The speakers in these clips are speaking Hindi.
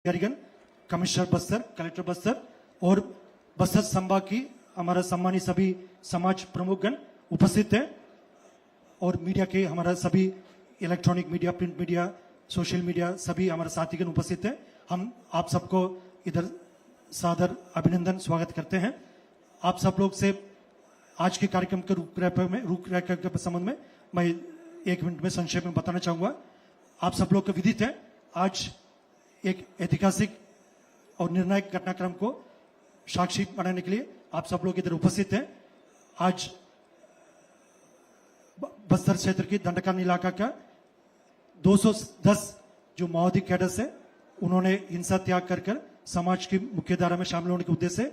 अधिकारीगण, कमिश्नर बस्तर, कलेक्टर बस्तर और बस्तर संभाग की हमारा सम्मानित सभी समाज प्रमुखगण उपस्थित हैं और मीडिया के हमारा सभी electronic media, print media, social media सभी हमारे साथीगण उपस्थित हैं। हम आप सबको इधर सादर अभिनंदन स्वागत करते हैं। आप सब लोग से आज के कार्यक्रम के रूपरेखा के संबंध में मैं 1 मिनट में संक्षेप में बताना चाहूंगा। आप सब लोग को विदित है, आज एक ऐतिहासिक और निर्णायक घटनाक्रम को साक्षी बनाने के लिए आप सब लोग इधर उपस्थित हैं। आज बस्तर क्षेत्र की दंडकारण्य इलाका का 210 जो माओवादी कैडर्स है, उन्होंने हिंसा त्याग कर समाज की मुख्यधारा में शामिल होने के उद्देश्य से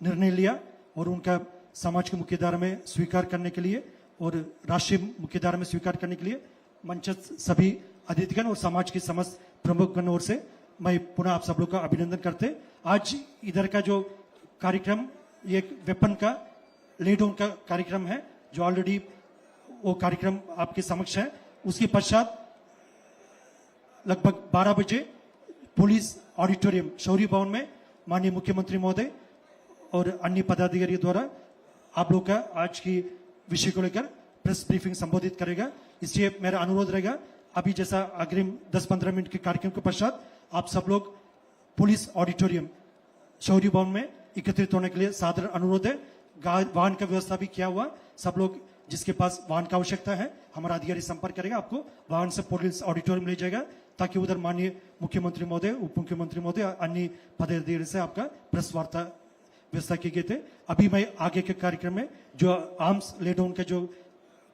निर्णय लिया और उनका समाज की मुख्यधारा में स्वीकार करने के लिए और राष्ट्रीय मुख्यधारा में स्वीकार करने के लिए मंचस्थ सभी अतिथिगण और समाज की समस्त प्रमुखगण ओर से मैं पुनः आप सब लोग का अभिनंदन करते। आज इधर का जो कार्यक्रम ये एक वेपन का ले डाउन का कार्यक्रम है, जो ऑलरेडी वो कार्यक्रम आपके समक्ष है। उसके पश्चात लगभग 12 बजे पुलिस ऑडिटोरियम शौर्य भवन में माननीय मुख्यमंत्री महोदय और अन्य पदाधिकारियों द्वारा आप लोग का आज की विषय को लेकर प्रेस ब्रीफिंग संबोधित करेगा। इसलिए मेरा अनुरोध रहेगा, अभी जैसा अग्रिम 10-15 मिनट के कार्यक्रम के पश्चात आप सब लोग पुलिस ऑडिटोरियम शौर्य भवन में एकत्रित होने के लिए सादर अनुरोध है। वाहन का व्यवस्था भी किया हुआ, सब लोग जिसके पास वाहन का आवश्यकता है हमारा अधिकारी संपर्क करेगा, आपको वाहन से पुलिस ऑडिटोरियम ले जाएगा ताकि उधर माननीय मुख्यमंत्री महोदय, उप मुख्यमंत्री महोदय, अन्य पदाधिकारी से आपका प्रेस वार्ता व्यवस्था किए गए थे। अभी मैं आगे के कार्यक्रम में जो आर्म्स ले डाउन का जो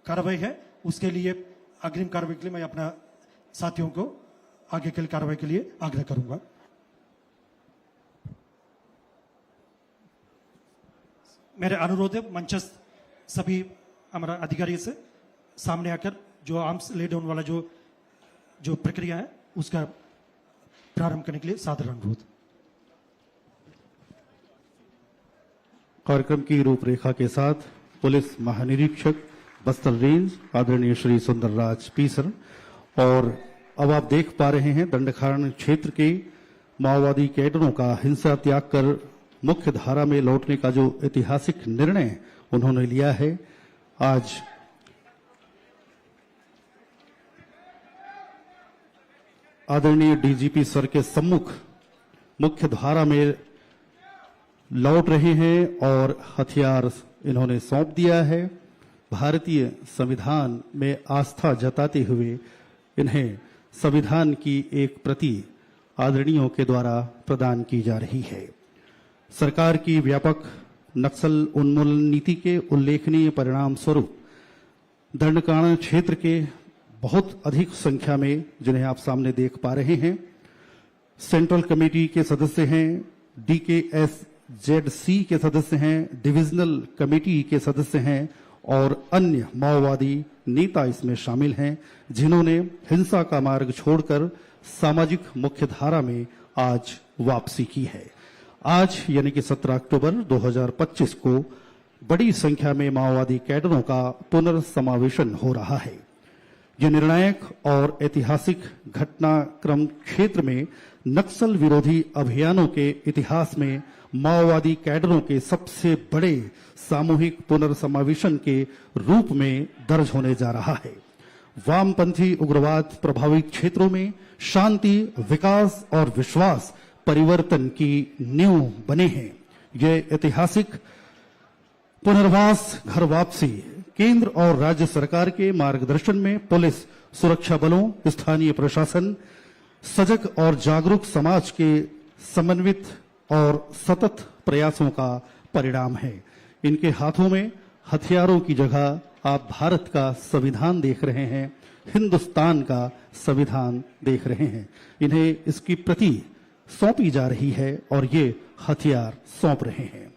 कार्रवाई है उसके लिए अग्रिम कार्रवाई के लिए मैं अपना साथियों को आगे के कार्रवाई के लिए आग्रह करूंगा। मेरे अनुरोध है मंचस्थ सभी हमारा अधिकारी से सामने आकर जो आर्म्स ले डाउन वाला जो प्रक्रिया है उसका प्रारंभ करने के लिए सादर अनुरोध। कार्यक्रम की रूपरेखा के साथ पुलिस महानिरीक्षक बस्तर रेंज आदरणीय श्री सुंदरराज पी सर, और अब आप देख पा रहे हैं दंडकारण्य क्षेत्र के माओवादी कैडरों का हिंसा त्याग कर मुख्य धारा में लौटने का जो ऐतिहासिक निर्णय उन्होंने लिया है। आज आदरणीय डीजीपी सर के सम्मुख मुख्य धारा में लौट रहे हैं और हथियार इन्होंने सौंप दिया है। भारतीय संविधान में आस्था जताते हुए इन्हें संविधान की एक प्रति आदरणीयों के द्वारा प्रदान की जा रही है। सरकार की व्यापक नक्सल उन्मूलन नीति के उल्लेखनीय परिणाम स्वरूप दंडकारण्य क्षेत्र के बहुत अधिक संख्या में, जिन्हें आप सामने देख पा रहे हैं, सेंट्रल कमेटी के सदस्य हैं, DKSZC के सदस्य हैं, डिविजनल कमेटी के सदस्य हैं और अन्य माओवादी नेता इसमें शामिल हैं, जिन्होंने हिंसा का मार्ग छोड़कर सामाजिक मुख्यधारा में आज वापसी की है। आज यानी कि 17 अक्टूबर 2025 को बड़ी संख्या में माओवादी कैडरों का पुनर्समावेशन हो रहा है। ये निर्णायक और ऐतिहासिक घटनाक्रम क्षेत्र में नक्सल विरोधी अभियानों के इतिहास में माओवादी कैडरों के सबसे बड़े सामूहिक पुनर्समावेशन के रूप में दर्ज होने जा रहा है। वामपंथी उग्रवाद प्रभावित क्षेत्रों में शांति, विकास और विश्वास परिवर्तन की नींव बने हैं। यह ऐतिहासिक पुनर्वास घर वापसी केंद्र और राज्य सरकार के मार्गदर्शन में पुलिस, सुरक्षा बलों, स्थानीय प्रशासन, सजग और जागरूक समाज के समन्वित और सतत प्रयासों का परिणाम है। इनके हाथों में हथियारों की जगह आप भारत का संविधान देख रहे हैं, हिंदुस्तान का संविधान देख रहे हैं। इन्हें इसकी प्रति सौंपी जा रही है और ये हथियार सौंप रहे हैं।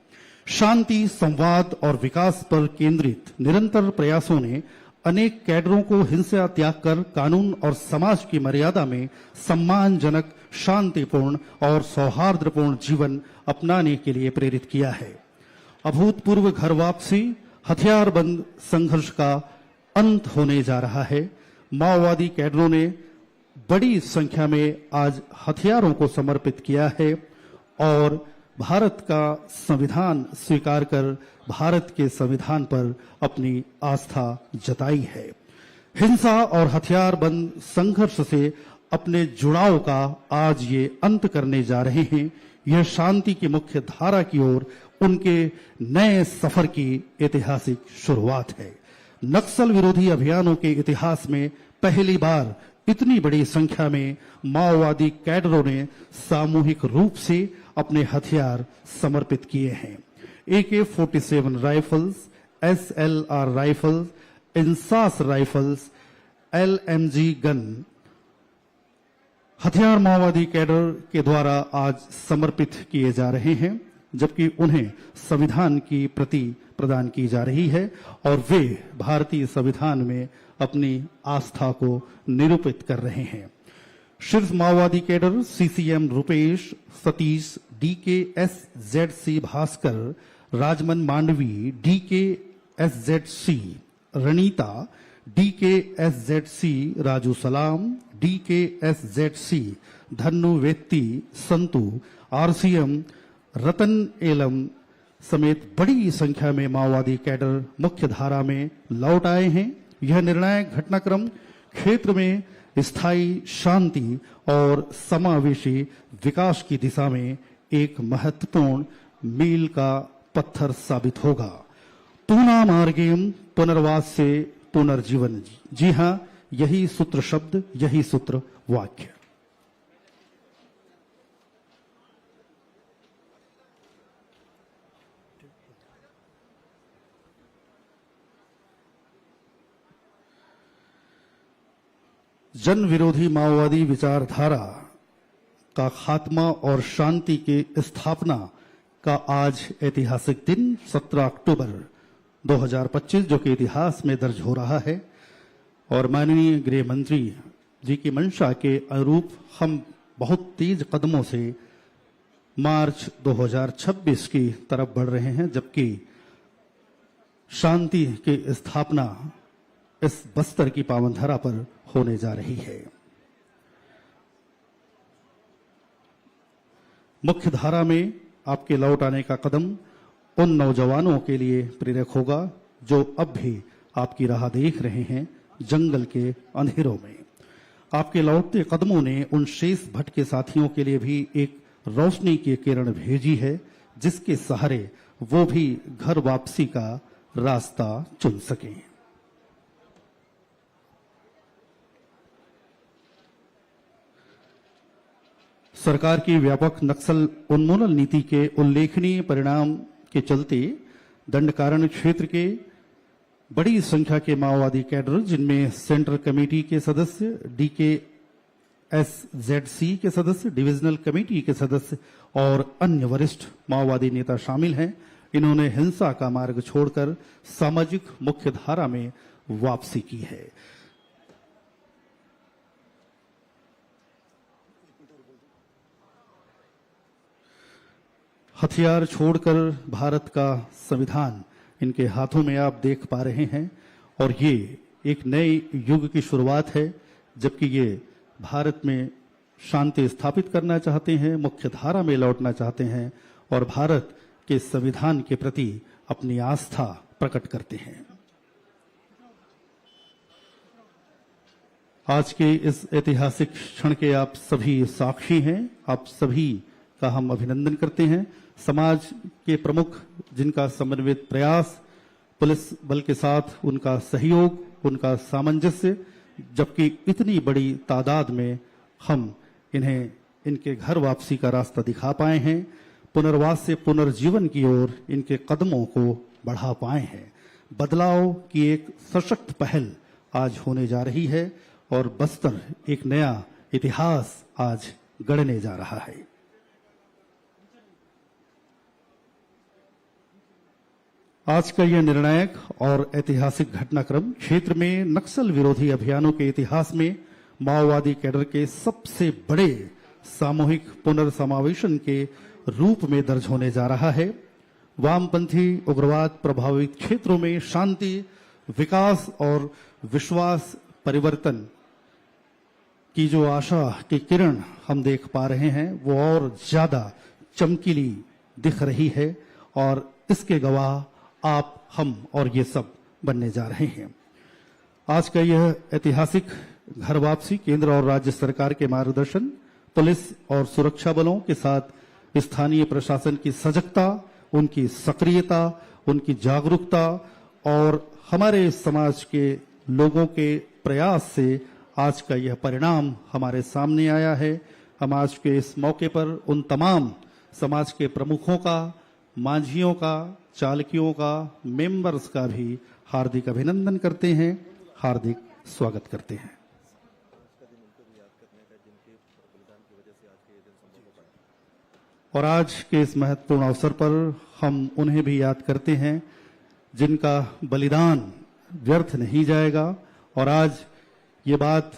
शांति, संवाद और विकास पर केंद्रित निरंतर प्रयासों ने अनेक कैडरों को हिंसा त्याग कर कानून और समाज की मर्यादा में सम्मानजनक, शांतिपूर्ण और सौहार्दपूर्ण जीवन अपनाने के लिए प्रेरित किया है। अभूतपूर्व घर वापसी, हथियारबंद संघर्ष का अंत होने जा रहा है। माओवादी कैडरों ने बड़ी संख्या में आज हथियारों को समर्पित किया है और भारत का संविधान स्वीकार कर भारत के संविधान पर अपनी आस्था जताई है। हिंसा और हथियारबंद संघर्ष से अपने जुड़ाव का आज ये अंत करने जा रहे हैं। यह शांति की मुख्य धारा की ओर उनके नए सफर की ऐतिहासिक शुरुआत है। नक्सल विरोधी अभियानों के इतिहास में पहली बार इतनी बड़ी संख्या में माओवादी कैडरों ने सामूहिक रूप से अपने हथियार समर्पित किए हैं। AK-47 rifles, SLR rifles, INSAS rifles, LMG gun हथियार माओवादी कैडर के द्वारा आज समर्पित किए जा रहे हैं, जबकि उन्हें संविधान की प्रति प्रदान की जा रही है और वे भारतीय संविधान में अपनी आस्था को निरूपित कर रहे हैं। शीर्ष माओवादी cadre CCM Rupesh, Satish, DKSZC Bhaskar, Rajman Mandavi, DKSZC Ranita, DKSZC Raju Salam, DKSZC Dhannu वेत्ती, संतु, RCM रतन एलम समेत बड़ी संख्या में माओवादी कैडर मुख्य धारा में लौट आए हैं। यह निर्णायक घटनाक्रम क्षेत्र में स्थायी शांति और समावेशी विकास की दिशा में एक महत्वपूर्ण मील का पत्थर साबित होगा। पूना मार्गेम पुनर्वास से पुनर्जीवन। जी हां, यही सूत्र शब्द, यही सूत्र वाक्य। जन विरोधी माओवादी विचारधारा का खात्मा और शांति की स्थापना का आज ऐतिहासिक दिन 17 अक्टूबर 2025 जो कि इतिहास में दर्ज हो रहा है और माननीय गृह मंत्री जी की मंशा के अनुरूप हम बहुत तेज कदमों से मार्च 2026 की तरफ बढ़ रहे हैं, जबकि शांति की स्थापना इस बस्तर की पावनधरा पर होने जा रही है। मुख्य धारा में आपके लौट आने का कदम उन नौजवानों के लिए प्रेरक होगा जो अब भी आपकी राह देख रहे हैं जंगल के अंधेरों में। आपके लौटते कदमों ने उन शेष भट्ट के साथियों के लिए भी एक रोशनी की किरण भेजी है, जिसके सहारे वो भी घर वापसी का रास्ता चुन सकें। सरकार की व्यापक नक्सल उन्मूलन नीति के उल्लेखनीय परिणाम के चलते दंडकारण्य क्षेत्र के बड़ी संख्या के माओवादी कैडर, जिनमें सेंट्रल कमेटी के सदस्य, DKSZC के सदस्य, डिविजनल कमेटी के सदस्य और अन्य वरिष्ठ माओवादी नेता शामिल हैं, इन्होंने हिंसा का मार्ग छोड़कर सामाजिक मुख्यधारा में वापसी की है। हथियार छोड़कर भारत का संविधान इनके हाथों में आप देख पा रहे हैं और ये एक नए युग की शुरुआत है, जबकि ये भारत में शांति स्थापित करना चाहते हैं, मुख्य धारा में लौटना चाहते हैं और भारत के संविधान के प्रति अपनी आस्था प्रकट करते हैं। आज के इस ऐतिहासिक क्षण के आप सभी साक्षी हैं। आप सभी का हम अभिनंदन करते हैं। समाज के प्रमुख जिनका समन्वित प्रयास, पुलिस बल के साथ उनका सहयोग, उनका सामंजस्य, जबकि इतनी बड़ी तादाद में हम इन्हें इनके घर वापसी का रास्ता दिखा पाए हैं, पुनर्वास से पुनर्जीवन की ओर इनके कदमों को बढ़ा पाए हैं। बदलाव की एक सशक्त पहल आज होने जा रही है और बस्तर एक नया इतिहास आज गढ़ने जा रहा है। आज का यह निर्णायक और ऐतिहासिक घटनाक्रम क्षेत्र में नक्सल विरोधी अभियानों के इतिहास में माओवादी कैडर के सबसे बड़े सामूहिक पुनर्समावेशन के रूप में दर्ज होने जा रहा है। वामपंथी उग्रवाद प्रभावित क्षेत्रों में शांति, विकास और विश्वास परिवर्तन की जो आशा की किरण हम देख पा रहे हैं वो और ज्यादा चमकीली दिख रही है और इसके गवाह आप, हम और ये सब बनने जा रहे हैं। आज का यह ऐतिहासिक घर वापसी केंद्र और राज्य सरकार के मार्गदर्शन, पुलिस और सुरक्षा बलों के साथ स्थानीय प्रशासन की सजगता, उनकी सक्रियता, उनकी जागरूकता और हमारे समाज के लोगों के प्रयास से आज का यह परिणाम हमारे सामने आया है। हम आज के इस मौके पर उन तमाम समाज के प्रमुखों का, मांझियों का, चालकियों का, मेंबर्स का भी हार्दिक अभिनंदन करते हैं, हार्दिक स्वागत करते हैं। और आज के इस महत्वपूर्ण अवसर पर हम उन्हें भी याद करते हैं जिनका बलिदान व्यर्थ नहीं जाएगा और आज ये बात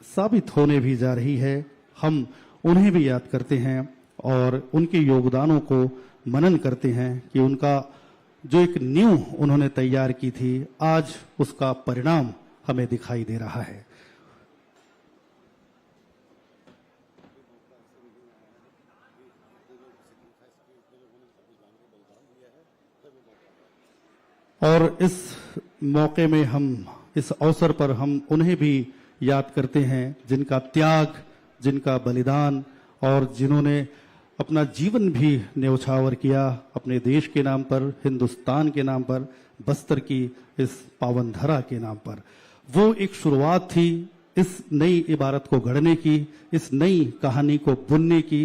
साबित होने भी जा रही है। हम उन्हें भी याद करते हैं और उनके योगदानों को मनन करते हैं कि उनका जो एक नींव उन्होंने तैयार की थी, आज उसका परिणाम हमें दिखाई दे रहा है। और इस मौके में हम, इस अवसर पर हम उन्हें भी याद करते हैं जिनका त्याग, जिनका बलिदान और जिन्होंने अपना जीवन भी न्यौछावर किया अपने देश के नाम पर, हिंदुस्तान के नाम पर, बस्तर की इस पावन धरा के नाम पर। वो एक शुरुआत थी इस नई इबारत को गढ़ने की, इस नई कहानी को बुनने की,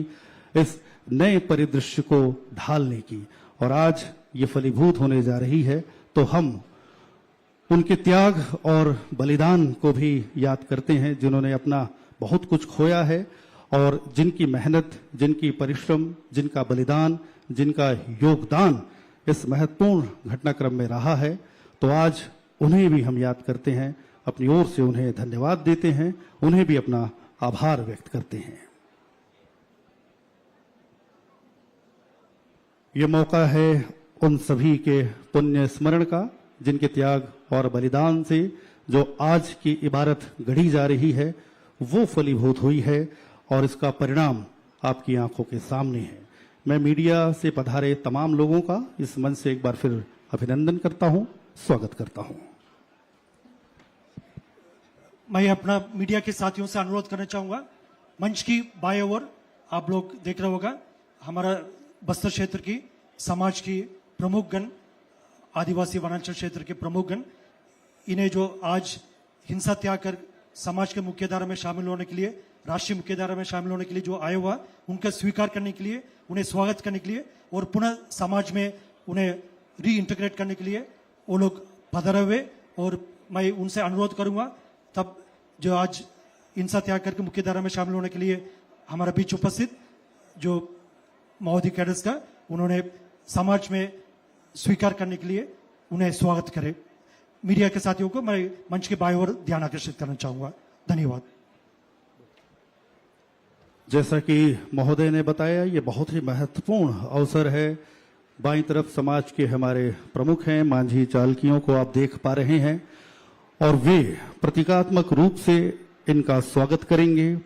इस नए परिदृश्य को ढालने की, और आज ये फलीभूत होने जा रही है। तो हम उनके त्याग और बलिदान को भी याद करते हैं जिन्होंने अपना बहुत कुछ खोया है और जिनकी मेहनत, जिनकी परिश्रम, जिनका बलिदान, जिनका योगदान इस महत्वपूर्ण घटनाक्रम में रहा है। तो आज उन्हें भी हम याद करते हैं, अपनी ओर से उन्हें धन्यवाद देते हैं, उन्हें भी अपना आभार व्यक्त करते हैं। ये मौका है उन सभी के पुण्य स्मरण का जिनके त्याग और बलिदान से जो आज की इबारत गढ़ी जा रही है वो फलीभूत हुई है और इसका परिणाम आपकी आंखों के सामने है। मैं मीडिया से पधारे तमाम लोगों का इस मंच से एक बार फिर अभिनंदन करता हूं, स्वागत करता हूं। मैं अपना मीडिया के साथियों से अनुरोध करना चाहूंगा, मंच की बाएं ओर आप लोग देख रहे होगा हमारा बस्तर क्षेत्र की समाज की प्रमुखगण, आदिवासी वनांचल क्षेत्र के प्रमुखगण, इन्हें जो आज हिंसा त्याग कर समाज के मुख्यधारा में शामिल होने के लिए, राष्ट्रीय मुख्यधारा में शामिल होने के लिए जो आए हुआ, उनका स्वीकार करने के लिए, उन्हें स्वागत करने के लिए और पुनः समाज में उन्हें री इंटीग्रेट करने के लिए वो लोग पधारे हुए। और मैं उनसे अनुरोध करूंगा तब जो आज हिंसा त्याग करके मुख्यधारा में शामिल होने के लिए हमारा बीच उपस्थित जो महोदय कैडर्स का, उन्होंने समाज में स्वीकार करने के लिए उन्हें स्वागत करें। मीडिया के साथियों को मैं मंच के बाएं ओर ध्यान आकर्षित करना चाहूंगा। धन्यवाद। जैसा कि महोदय ने बताया, ये बहुत ही महत्वपूर्ण अवसर है। बाईं तरफ समाज के हमारे प्रमुख हैं, मांझी चालकियों को आप देख पा रहे हैं और वे प्रतीकात्मक रूप से इनका स्वागत करेंगे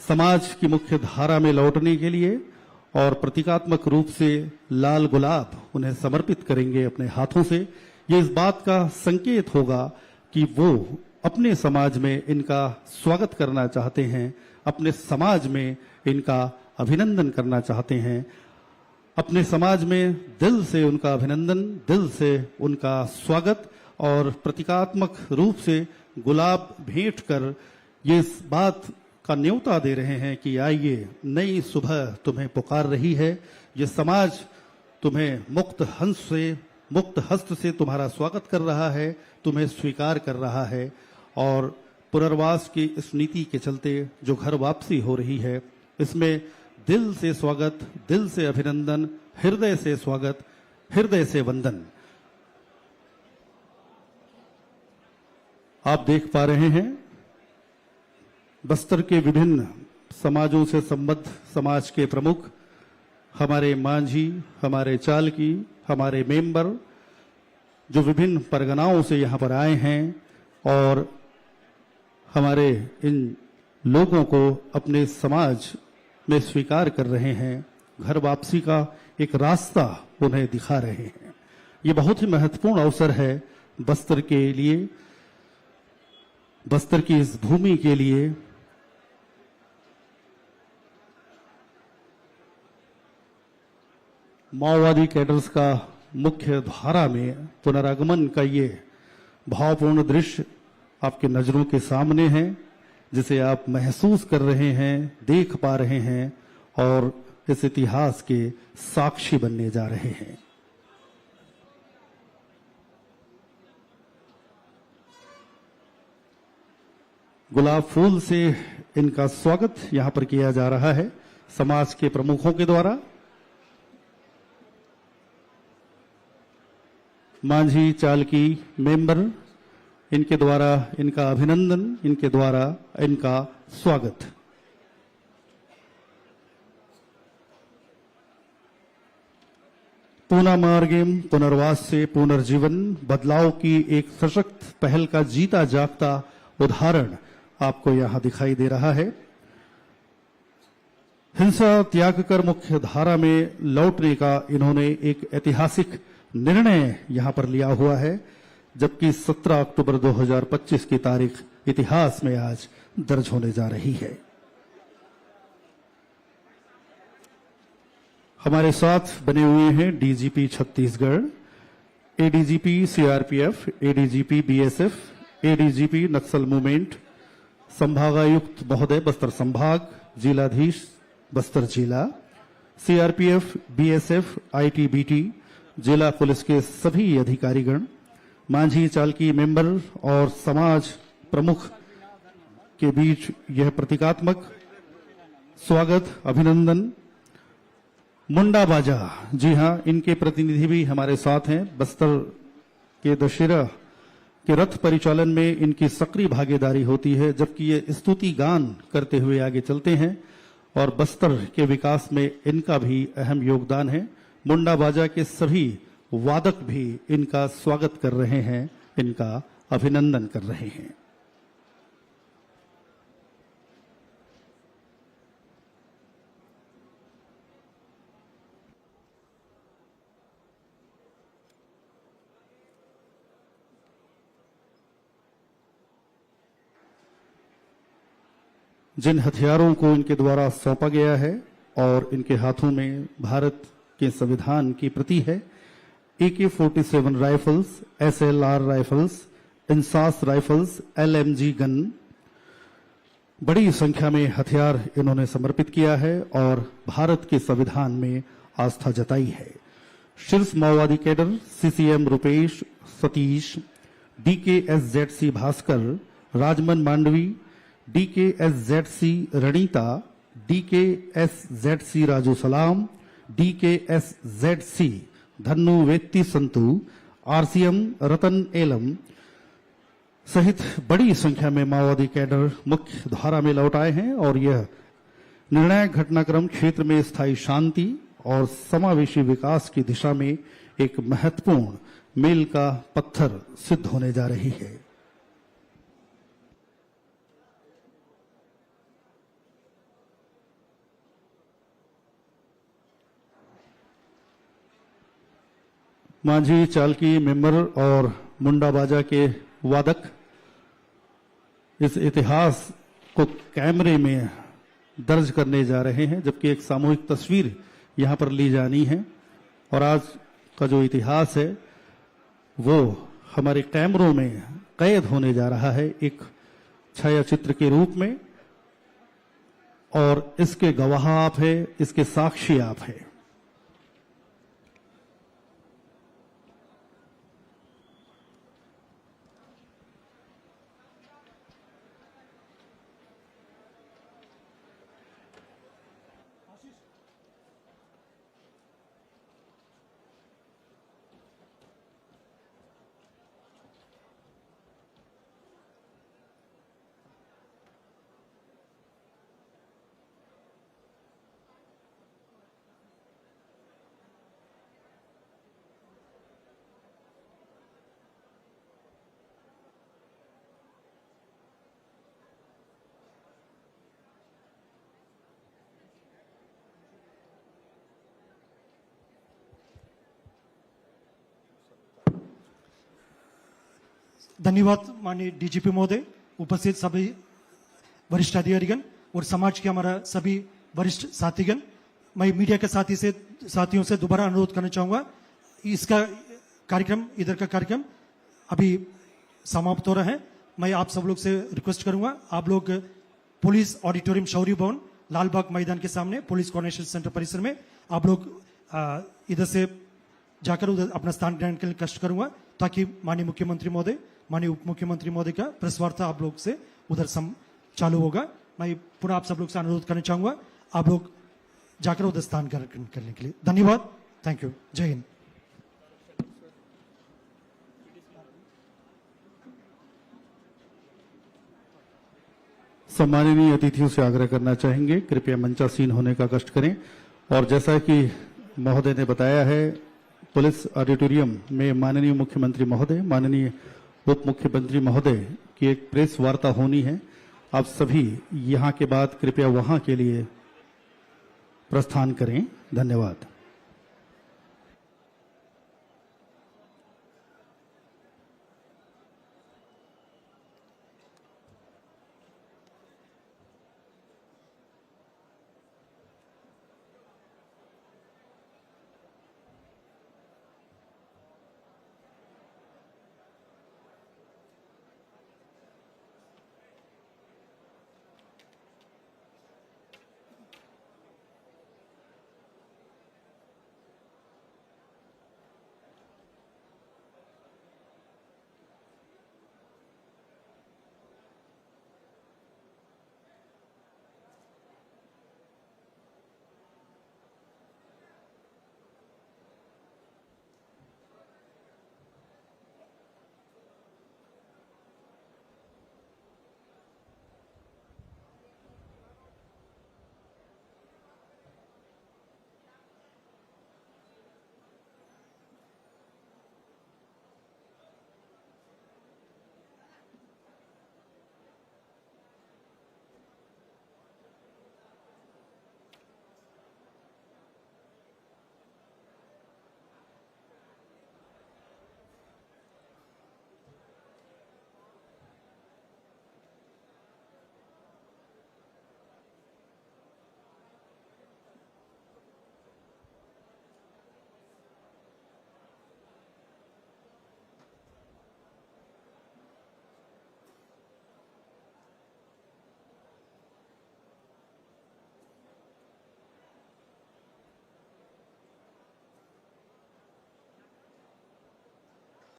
समाज की मुख्य धारा में लौटने के लिए और प्रतीकात्मक रूप से लाल गुलाब उन्हें समर्पित करेंगे अपने हाथों से। ये इस बात का संकेत होगा कि वो अपने समाज में इनका स्वागत करना चाहते हैं, अपने समाज में इनका अभिनंदन करना चाहते हैं, अपने समाज में दिल से उनका अभिनंदन, दिल से उनका स्वागत और प्रतीकात्मक रूप से गुलाब भेंट कर ये इस बात का न्योता दे रहे हैं कि आइए, नई सुबह तुम्हें पुकार रही है। ये समाज तुम्हें मुक्त हस्त से तुम्हारा स्वागत कर रहा है, तुम्हें स्वीकार कर रहा है और पुनर्वास की इस नीति के चलते जो घर वापसी हो रही है, इसमें दिल से स्वागत, दिल से अभिनंदन, हृदय से स्वागत, हृदय से वंदन। आप देख पा रहे हैं बस्तर के विभिन्न समाजों से संबद्ध समाज के प्रमुख, हमारे मांझी, हमारे चालकी, हमारे मेंबर जो विभिन्न परगनाओं से यहाँ पर आए हैं और हमारे इन लोगों को अपने समाज में स्वीकार कर रहे हैं, घर वापसी का एक रास्ता उन्हें दिखा रहे हैं। ये बहुत ही महत्वपूर्ण अवसर है बस्तर के लिए, बस्तर की इस भूमि के लिए। माओवादी कैडर्स का मुख्य धारा में पुनरागमन का ये भावपूर्ण दृश्य आपके नजरों के सामने है, जिसे आप महसूस कर रहे हैं, देख पा रहे हैं और इस इतिहास के साक्षी बनने जा रहे हैं। गुलाब फूल से इनका स्वागत यहां पर किया जा रहा है समाज के प्रमुखों के द्वारा। मांझी चालकी मेंबर, इनके द्वारा इनका अभिनंदन, इनके द्वारा इनका स्वागत। पूना मार्गेम पुनर्वास से पुनर्जीवन, बदलाव की एक सशक्त पहल का जीता जागता उदाहरण आपको यहां दिखाई दे रहा है। हिंसा त्याग कर मुख्य धारा में लौटने का इन्होंने एक ऐतिहासिक निर्णय यहां पर लिया हुआ है, जबकि 17 अक्टूबर 2025 की तारीख इतिहास में आज दर्ज होने जा रही है। हमारे साथ बने हुए हैं DGP Chhattisgarh, ADGP CRPF, ADGP BSF, ADGP Naxal movement, संभागायुक्त महोदय बस्तर संभाग, जिलाधीश बस्तर जिला, सीआरपीएफ, बीएसएफ, आईटीबीटी, जिला पुलिस के सभी अधिकारीगण, मांझी चालकी मेंबर और समाज प्रमुख के बीच यह प्रतीकात्मक स्वागत, अभिनंदन। मुंडा बाजा, जी हां, इनके प्रतिनिधि भी हमारे साथ हैं। बस्तर के दशहरा के रथ परिचालन में इनकी सक्रिय भागीदारी होती है, जबकि ये स्तुति गान करते हुए आगे चलते हैं और बस्तर के विकास में इनका भी अहम योगदान है। मुंडा बाजा के सभी वादक भी इनका स्वागत कर रहे हैं, इनका अभिनंदन कर रहे हैं। जिन हथियारों को इनके द्वारा सौंपा गया है और इनके हाथों में भारत के संविधान की प्रति है, AK-47 rifles, SLR rifles, INSAS rifles, LMG gun, बड़ी संख्या में हथियार इन्होंने समर्पित किया है और भारत के संविधान में आस्था जताई है। शीर्ष माओवादी cadre CCM Rupesh, Satish, DKSZC Bhaskar, Rajman Mandavi, DKSZC Ranita, DKSZC Raju Salam, DKSZC Dhannu वेत्ती संतु, RCM रतन एलम सहित बड़ी संख्या में माओवादी कैडर मुख्य धारा में लौट आए हैं और यह निर्णायक घटनाक्रम क्षेत्र में स्थायी शांति और समावेशी विकास की दिशा में एक महत्वपूर्ण मील का पत्थर सिद्ध होने जा रही है। मांझी चालकी मेंबर और मुंडा बाजा के वादक इस इतिहास को कैमरे में दर्ज करने जा रहे हैं, जबकि एक सामूहिक तस्वीर यहां पर ली जानी है और आज का जो इतिहास है वो हमारे कैमरों में कैद होने जा रहा है एक छायाचित्र के रूप में, और इसके गवाह आप है, इसके साक्षी आप है। धन्यवाद माननीय डीजीपी महोदय, उपस्थित सभी वरिष्ठ अधिकारीगण और समाज के हमारा सभी वरिष्ठ साथीगण। मैं मीडिया के साथियों से दोबारा अनुरोध करना चाहूंगा, इसका कार्यक्रम, इधर का कार्यक्रम अभी समाप्त हो रहा है। मैं आप सब लोग से रिक्वेस्ट करूंगा, आप लोग पुलिस ऑडिटोरियम शौर्य भवन लालबाग मैदान के सामने पुलिस कोऑर्डिनेशन सेंटर परिसर में आप लोग इधर से जाकर उधर अपना स्थान ग्रहण के लिए कष्ट करूंगा, ताकि माननीय मुख्यमंत्री महोदय, माननीय उप मुख्यमंत्री महोदय का प्रेस वार्ता आप लोग से उधर चालू होगा। मैं पुनः आप सब लोग से अनुरोध करना चाहूंगा, आप लोग जाकर उधर स्थान ग्रहण करने के लिए। धन्यवाद, थैंक यू, जय हिंद। सम्माननीय अतिथियों से आग्रह करना चाहेंगे, कृपया मंचासीन होने का कष्ट करें। और जैसा कि महोदय ने बताया है, पुलिस ऑडिटोरियम में माननीय मुख्यमंत्री महोदय, माननीय उप मुख्यमंत्री महोदय की एक प्रेस वार्ता होनी है। आप सभी यहां के बाद कृपया वहां के लिए प्रस्थान करें। धन्यवाद।